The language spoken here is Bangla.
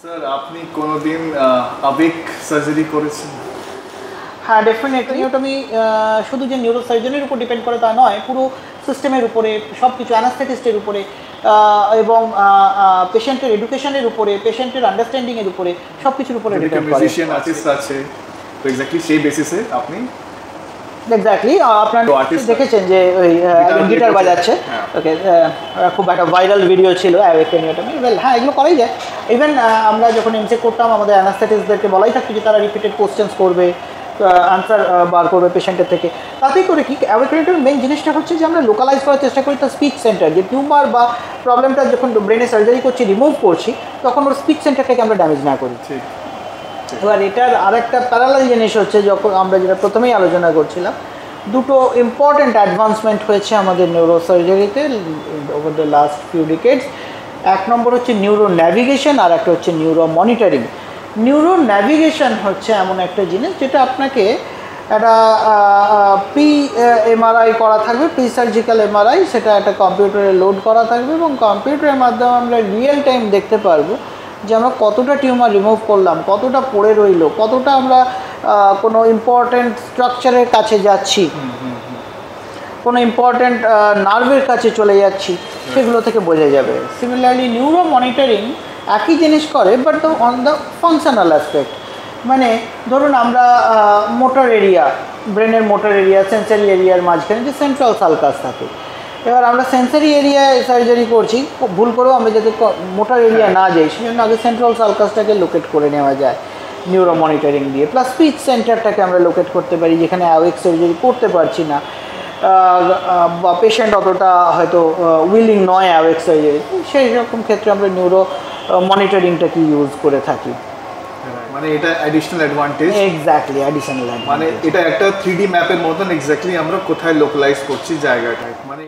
স্যার আপনি কোনোদিন আবেগ সার্জারি করেছেন? হ্যাঁ, ডেফিনেটলি। আমি শুধু যে নিউরোসার্জনের উপর ডিপেন্ড করে তা নয়, পুরো সিস্টেমের উপরে, সব কিছু অ্যানাস্থেটিস্টের উপরে এবং পেশেন্টের এডুকেশনের উপরে, পেশেন্টের আন্ডারস্ট্যান্ডিংয়ের উপরে, সব কিছুর উপরে ডিপেন্ড করে। মিউজিশিয়ান আর্টিস্ট আছে, তো এক্স্যাক্টলি সেই বেসিসে আপনি এক্স্যাক্টলি আপনারা দেখেছেন যে ওই গিটার বাজাচ্ছে, ওকে, খুব একটা ভাইরাল ভিডিও ছিল অ্যাওয়েকেনিওটমি। ওয়েল, হ্যাঁ, এগুলো করাই যায়। ইভেন আমরা যখন এমসে করতাম, আমাদের অ্যানাস্থেটিস্টদেরকে বলাই থাকতো যে তারা রিপিটেড কোশ্চেন্স করবে, আনসার বার করবে পেশেন্টের থেকে। তাতেই করে কি, অ্যাওয়েকেনিওটমির মেন জিনিসটা হচ্ছে যে আমরা লোকালাইজ করার চেষ্টা করি তার স্পিচ সেন্টার, যে টিউমার বা প্রবলেমটা যখন ব্রেনে সার্জারি করছি, রিমুভ করছি, তখন ওর স্পিচ সেন্টারটাকে আমরা ড্যামেজ না করি। এবার এটার আরেকটা প্যারালাল জিনিস হচ্ছে, যখন আমরা যেটা প্রথমেই আলোচনা করছিলাম, দুটো ইম্পর্ট্যান্ট অ্যাডভান্সমেন্ট হয়েছে আমাদের নিউরোসার্জারিতে over the last few decades. এক নম্বর হচ্ছে নিউরো ন্যাভিগেশন, আর একটা হচ্ছে নিউরো মনিটরিং। নিউরো ন্যাভিগেশন হচ্ছে এমন একটা জিনিস যেটা আপনাকে একটা প্রি এমআরআই করা থাকবে, প্রি সার্জিক্যাল এমআরআই, সেটা একটা কম্পিউটারে লোড করা থাকবে এবং কম্পিউটারের মাধ্যমে আমরা রিয়েল টাইম দেখতে পারবো যে আমরা কতটা টিউমার রিমুভ করলাম, কতটা পড়ে রইলো, কতটা আমরা কোনো ইম্পর্ট্যান্ট স্ট্রাকচারের কাছে যাচ্ছি, কোনো ইম্পর্ট্যান্ট নার্ভের কাছে চলে যাচ্ছি, সেগুলো থেকে বোঝা যাবে। সিমিলারলি নিউরো মনিটরিং একই জিনিস করে, but on the functional aspect. মানে ধরুন আমরা মোটর এরিয়া, ব্রেনের মোটর এরিয়া, সেন্সারি এরিয়ার মাঝখানে যে সেন্ট্রাল সালকাস থাকে, এবার আমরা সেন্সারি এরিয়ায় সার্জারি করছি, ভুল করেও আমরা যাতে মোটর এরিয়া না যাই, সেজন্য আগে সেন্ট্রাল সালকাসটাকে লোকেট করে নেওয়া যায় নিউরো মনিটরিং দিয়ে। প্লাস স্পিচ সেন্টারটাকে আমরা লোকেট করতে পারি, যেখানে অ্যাওয়েক সার্জারি করতে পারছি না বা পেশেন্ট অতটা হয়তো উইলিং নয় অ্যাওয়েক সার্জারি, সেই রকম ক্ষেত্রে আমরা নিউরো মনিটরিংটাকে ইউজ করে থাকি। মানে এটা additional advantage. Exactly, additional advantage. মানে এটা একটা 3D ম্যাপের মতন এক্স্যাক্টলি আমরা কোথায় লোকালাইজ করছি জায়গাটায়। মানে